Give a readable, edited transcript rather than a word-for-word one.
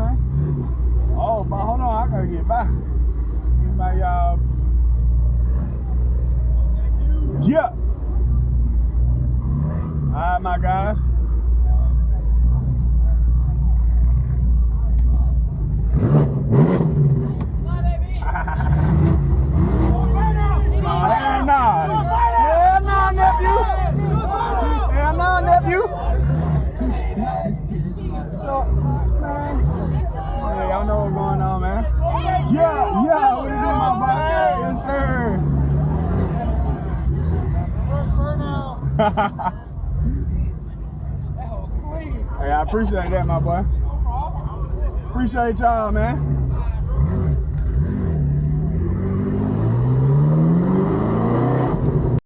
man. Oh, but hold on, I gotta get by. Get my yeah. Alright, my guys. Nephew. So, man. Hey, y'all know what's going on, man. Yeah, what it do, my boy? Yes, sir. Hey, I appreciate that, my boy. Appreciate y'all, man.